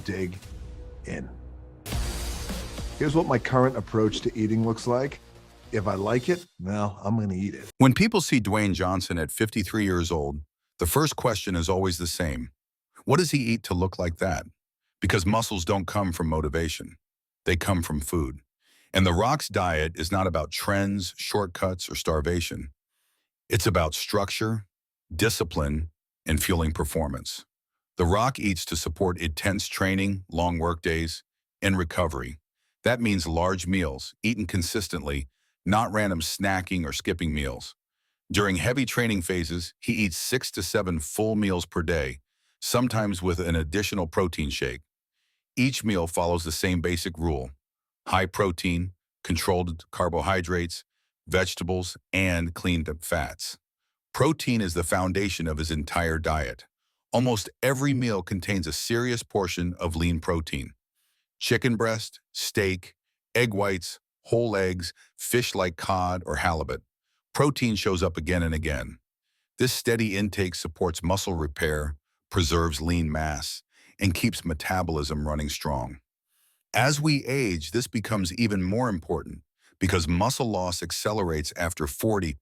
dig in. Here's what my current approach to eating looks like. If I like it, well, I'm going to eat it. When people see Dwayne Johnson at 53 years old, the first question is always the same. What does he eat to look like that? Because muscles don't come from motivation. They come from food. And The Rock's diet is not about trends, shortcuts, or starvation. It's about structure, discipline, and fueling performance. The Rock eats to support intense training, long workdays, and recovery. That means large meals, eaten consistently, not random snacking or skipping meals. During heavy training phases, he eats 6 to 7 full meals per day, sometimes with an additional protein shake. Each meal follows the same basic rule: high protein, controlled carbohydrates, vegetables, and cleaned up fats. Protein is the foundation of his entire diet. Almost every meal contains a serious portion of lean protein. Chicken breast, steak, egg whites, whole eggs, fish like cod or halibut. Protein shows up again and again. This steady intake supports muscle repair, preserves lean mass, and keeps metabolism running strong. As we age, this becomes even more important because muscle loss accelerates after 40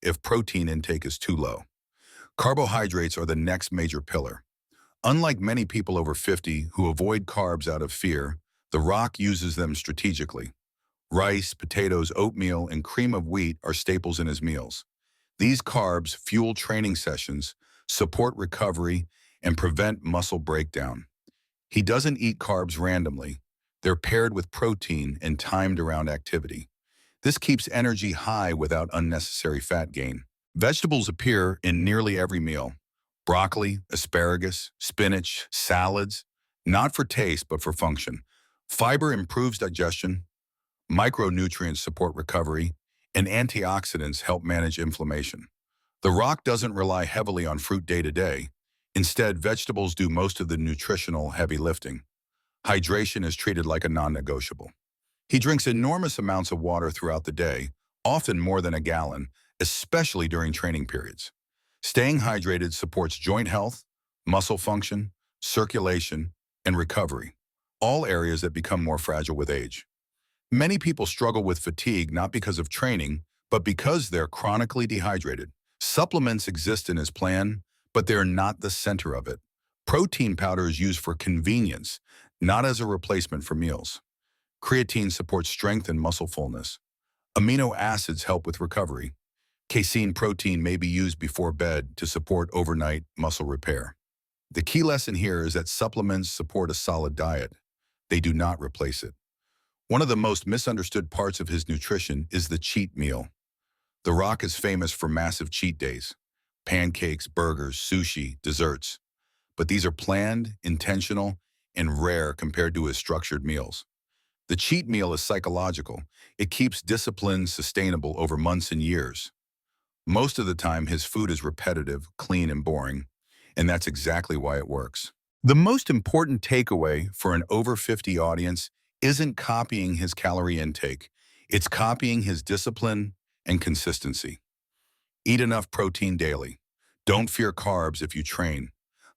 if protein intake is too low. Carbohydrates are the next major pillar. Unlike many people over 50 who avoid carbs out of fear, The Rock uses them strategically. Rice, potatoes, oatmeal, and cream of wheat are staples in his meals. These carbs fuel training sessions, support recovery, and prevent muscle breakdown. He doesn't eat carbs randomly. They're paired with protein and timed around activity. This keeps energy high without unnecessary fat gain. Vegetables appear in nearly every meal. Broccoli, asparagus, spinach, salads, not for taste but for function. Fiber improves digestion, micronutrients support recovery, and antioxidants help manage inflammation. The Rock doesn't rely heavily on fruit day to day. Instead, vegetables do most of the nutritional heavy lifting. Hydration is treated like a non-negotiable. He drinks enormous amounts of water throughout the day, often more than a gallon, especially during training periods. Staying hydrated supports joint health, muscle function, circulation, and recovery, all areas that become more fragile with age. Many people struggle with fatigue not because of training, but because they're chronically dehydrated. Supplements exist in his plan, but they're not the center of it. Protein powder is used for convenience, not as a replacement for meals. Creatine supports strength and muscle fullness. Amino acids help with recovery. Casein protein may be used before bed to support overnight muscle repair. The key lesson here is that supplements support a solid diet. They do not replace it. One of the most misunderstood parts of his nutrition is the cheat meal. The Rock is famous for massive cheat days: pancakes, burgers, sushi, desserts. But these are planned, intentional, and rare compared to his structured meals. The cheat meal is psychological. It keeps discipline sustainable over months and years. Most of the time, his food is repetitive, clean, and boring, and that's exactly why it works. The most important takeaway for an over 50 audience isn't copying his calorie intake. It's copying his discipline and consistency. Eat enough protein daily. Don't fear carbs if you train.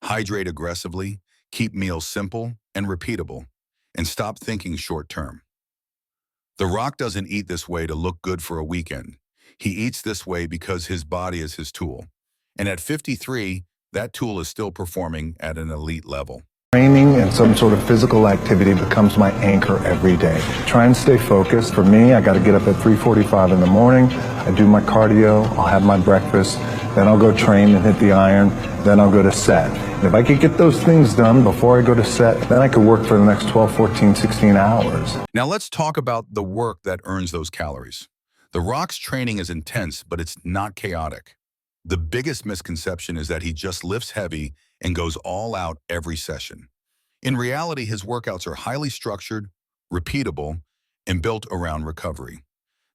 Hydrate aggressively, keep meals simple and repeatable, and stop thinking short-term. The Rock doesn't eat this way to look good for a weekend. He eats this way because his body is his tool. And at 53, that tool is still performing at an elite level. Training and some sort of physical activity becomes my anchor every day. Try and stay focused. For me, I got to get up at 3:45 in the morning. I do my cardio. I'll have my breakfast. Then I'll go train and hit the iron. Then I'll go to set. And if I could get those things done before I go to set, then I could work for the next 12, 14, 16 hours. Now let's talk about the work that earns those calories. The Rock's training is intense, but it's not chaotic. The biggest misconception is that he just lifts heavy and goes all out every session. In reality, his workouts are highly structured, repeatable, and built around recovery.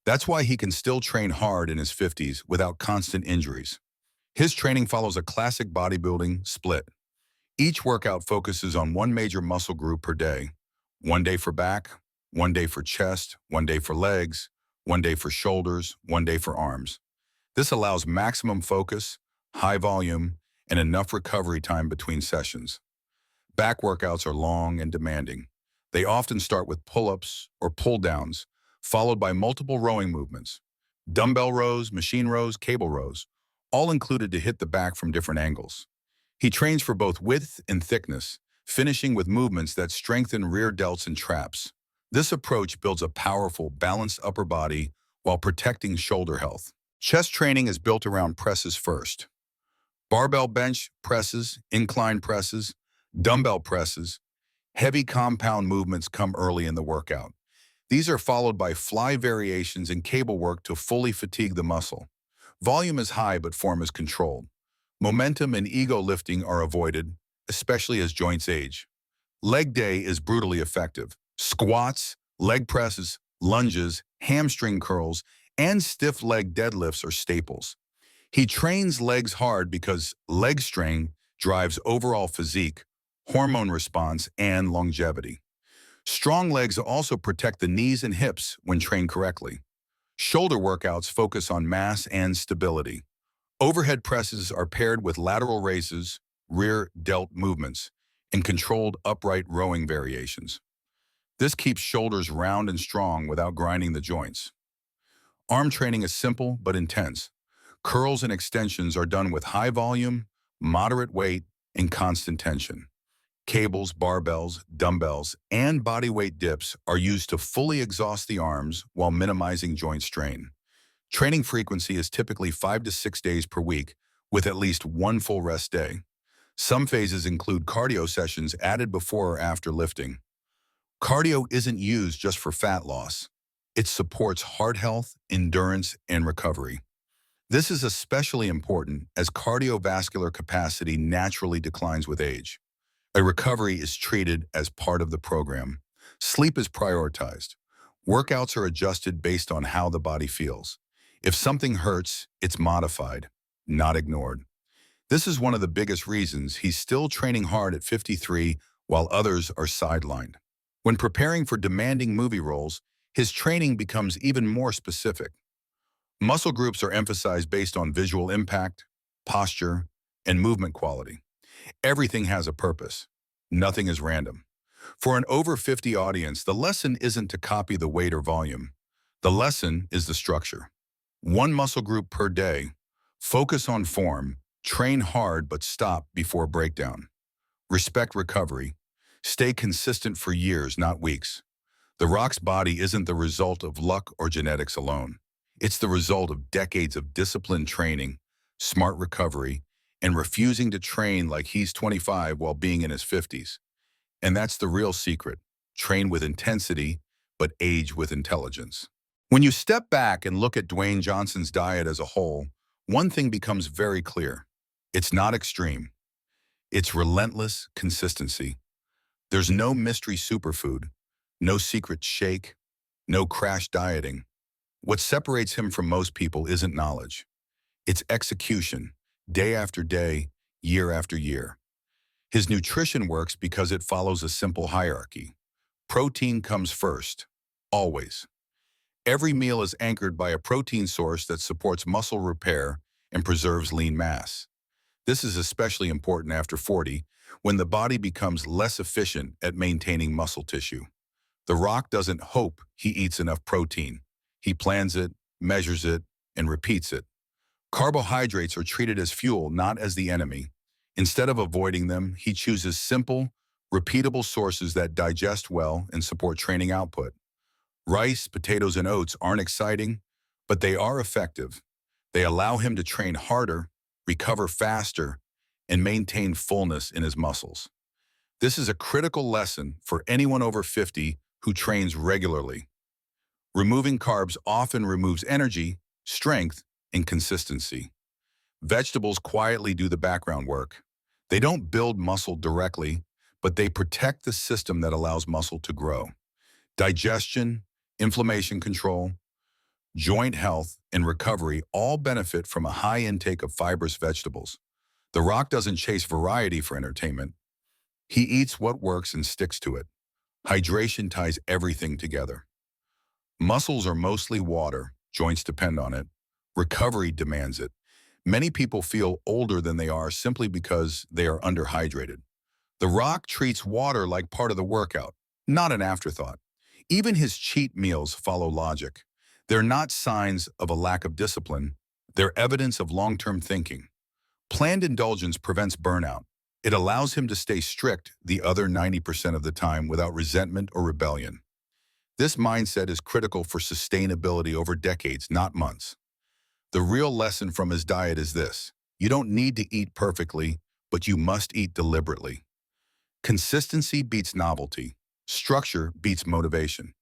That's why he can still train hard in his 50s without constant injuries. His training follows a classic bodybuilding split. Each workout focuses on one major muscle group per day. One day for back, one day for chest, one day for legs, one day for shoulders, one day for arms. This allows maximum focus, high volume, and enough recovery time between sessions. Back workouts are long and demanding. They often start with pull-ups or pull-downs, followed by multiple rowing movements. Dumbbell rows, machine rows, cable rows, all included to hit the back from different angles. He trains for both width and thickness, finishing with movements that strengthen rear delts and traps. This approach builds a powerful, balanced upper body while protecting shoulder health. Chest training is built around presses first. Barbell bench presses, incline presses, dumbbell presses, heavy compound movements come early in the workout. These are followed by fly variations and cable work to fully fatigue the muscle. Volume is high, but form is controlled. Momentum and ego lifting are avoided, especially as joints age. Leg day is brutally effective. Squats, leg presses, lunges, hamstring curls, and stiff leg deadlifts are staples. He trains legs hard because leg strain drives overall physique, hormone response, and longevity. Strong legs also protect the knees and hips when trained correctly. Shoulder workouts focus on mass and stability. Overhead presses are paired with lateral raises, rear delt movements, and controlled upright rowing variations. This keeps shoulders round and strong without grinding the joints. Arm training is simple but intense. Curls and extensions are done with high volume, moderate weight, and constant tension. Cables, barbells, dumbbells, and bodyweight dips are used to fully exhaust the arms while minimizing joint strain. Training frequency is typically 5 to 6 days per week, with at least one full rest day. Some phases include cardio sessions added before or after lifting. Cardio isn't used just for fat loss. It supports heart health, endurance, and recovery. This is especially important as cardiovascular capacity naturally declines with age. A recovery is treated as part of the program. Sleep is prioritized. Workouts are adjusted based on how the body feels. If something hurts, it's modified, not ignored. This is one of the biggest reasons he's still training hard at 53 while others are sidelined. When preparing for demanding movie roles, his training becomes even more specific. Muscle groups are emphasized based on visual impact, posture, and movement quality. Everything has a purpose. Nothing is random. For an over 50 audience, the lesson isn't to copy the weight or volume. The lesson is the structure. One muscle group per day. Focus on form. Train hard but stop before breakdown. Respect recovery. Stay consistent for years, not weeks. The Rock's body isn't the result of luck or genetics alone. It's the result of decades of disciplined training, smart recovery, and refusing to train like he's 25 while being in his 50s. And that's the real secret. Train with intensity, but age with intelligence. When you step back and look at Dwayne Johnson's diet as a whole, one thing becomes very clear. It's not extreme. It's relentless consistency. There's no mystery superfood, no secret shake, no crash dieting. What separates him from most people isn't knowledge. It's execution, day after day, year after year. His nutrition works because it follows a simple hierarchy. Protein comes first, always. Every meal is anchored by a protein source that supports muscle repair and preserves lean mass. This is especially important after 40, when the body becomes less efficient at maintaining muscle tissue. The Rock doesn't hope he eats enough protein. He plans it, measures it, and repeats it. Carbohydrates are treated as fuel, not as the enemy. Instead of avoiding them, he chooses simple, repeatable sources that digest well and support training output. Rice, potatoes, and oats aren't exciting, but they are effective. They allow him to train harder, recover faster, and maintain fullness in his muscles. This is a critical lesson for anyone over 50 who trains regularly. Removing carbs often removes energy, strength, and consistency. Vegetables quietly do the background work. They don't build muscle directly, but they protect the system that allows muscle to grow. Digestion, inflammation control, joint health, and recovery all benefit from a high intake of fibrous vegetables. The Rock doesn't chase variety for entertainment. He eats what works and sticks to it. Hydration ties everything together. Muscles are mostly water, joints depend on it. Recovery demands it. Many people feel older than they are simply because they are underhydrated. The Rock treats water like part of the workout, not an afterthought. Even his cheat meals follow logic. They're not signs of a lack of discipline. They're evidence of long-term thinking. Planned indulgence prevents burnout. It allows him to stay strict the other 90% of the time without resentment or rebellion. This mindset is critical for sustainability over decades, not months. The real lesson from his diet is this: you don't need to eat perfectly, but you must eat deliberately. Consistency beats novelty. Structure beats motivation.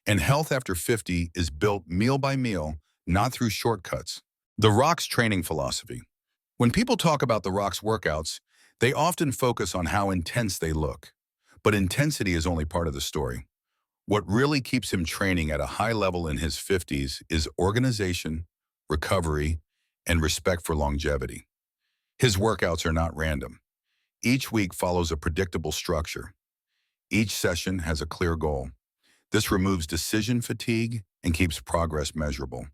And health after 50 is built meal by meal, not through shortcuts. The Rock's training philosophy. When people talk about The Rock's workouts, they often focus on how intense they look. But intensity is only part of the story. What really keeps him training at a high level in his 50s is organization, recovery, and respect for longevity. His workouts are not random. Each week follows a predictable structure. Each session has a clear goal. This removes decision fatigue and keeps progress measurable.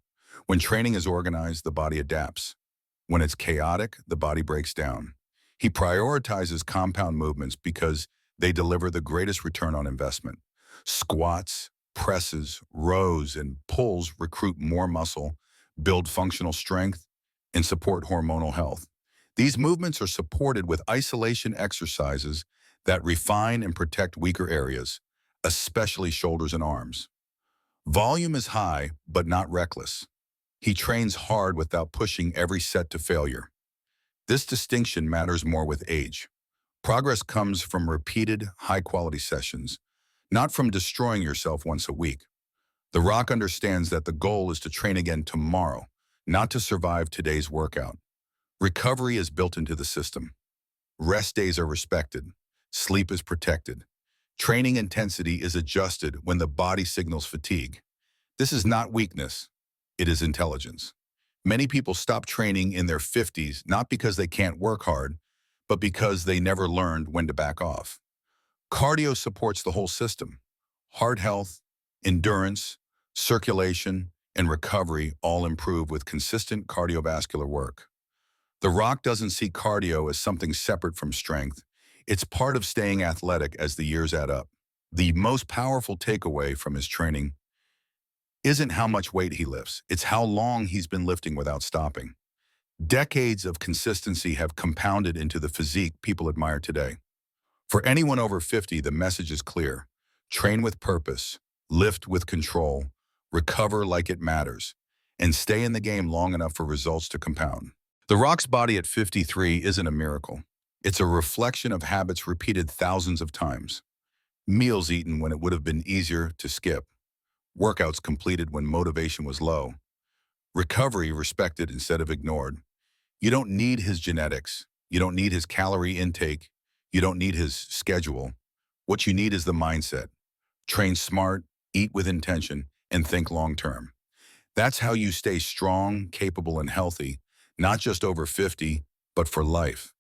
When training is organized, the body adapts. When it's chaotic, the body breaks down. He prioritizes compound movements because they deliver the greatest return on investment. Squats, presses, rows, and pulls recruit more muscle, build functional strength, and support hormonal health. These movements are supported with isolation exercises that refine and protect weaker areas, especially shoulders and arms. Volume is high, but not reckless. He trains hard without pushing every set to failure. This distinction matters more with age. Progress comes from repeated, high-quality sessions, not from destroying yourself once a week. The Rock understands that the goal is to train again tomorrow, not to survive today's workout. Recovery is built into the system. Rest days are respected. Sleep is protected. Training intensity is adjusted when the body signals fatigue. This is not weakness. It is intelligence. Many people stop training in their 50s not because they can't work hard, but because they never learned when to back off. Cardio supports the whole system. Heart health, endurance, circulation, and recovery all improve with consistent cardiovascular work. The Rock doesn't see cardio as something separate from strength. It's part of staying athletic as the years add up. The most powerful takeaway from his training isn't how much weight he lifts, it's how long he's been lifting without stopping. Decades of consistency have compounded into the physique people admire today. For anyone over 50, the message is clear. Train with purpose, lift with control, recover like it matters, and stay in the game long enough for results to compound. The Rock's body at 53 isn't a miracle. It's a reflection of habits repeated thousands of times. Meals eaten when it would have been easier to skip. Workouts completed when motivation was low. Recovery respected instead of ignored. You don't need his genetics. You don't need his calorie intake. You don't need his schedule. What you need is the mindset. Train smart, eat with intention, and think long-term. That's how you stay strong, capable, and healthy, not just over 50, but for life.